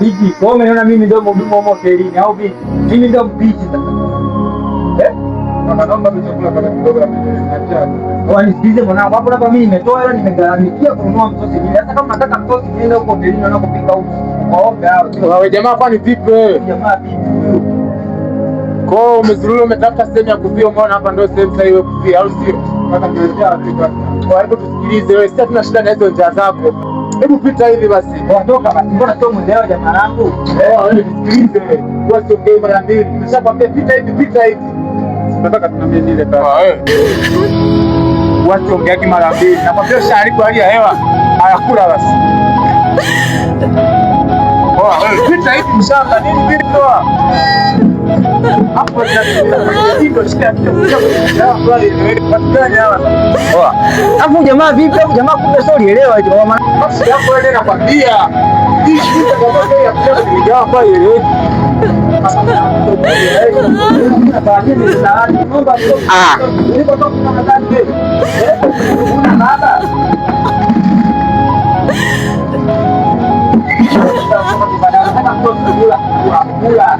Vipi? Kwa umeona mimi ndio mhudumu wa hotelini au vipi? Mimi ndio mpishi sasa. Naomba chakula kama kidogo na mimi. Nisikize mwanangu, hapo hapa mimi nimetoa hela nimegharamikia kununua msosi ile. Hata kama nataka msosi niende huko hotelini na kupika huko. Waombe hao. Wewe jamaa kwani vipi wewe? Jamaa vipi? Kwa umezurura umetafuta sehemu ya kufia, umeona hapa ndio sehemu sahihi ya kufia au sio? Nataka kuelezea Afrika. Kwa hiyo tusikilize wewe, sasa tuna shida na hizo njaa zako. Hebu pita hivi basi. Ondoka basi. Mbona sio mwendeleo jamaa langu? Wewe nisikilize. Wewe sio game mara mbili. Nimeshakwambia pita hivi, pita hivi. Nataka tunamie ile kama. Watu ongeaki mara mbili. Nakwambia sharibu hali ya hewa. Hayakula basi. Pita hivi mshamba nini vipi? Hapo ndio shida hapo jamaa vipi? Hapo jamaa kumbe sio ulielewa hicho kwa maana basi hapo ile nakwambia. Hii shida kwa sababu ya kuja kujawa kwa ile. Kula.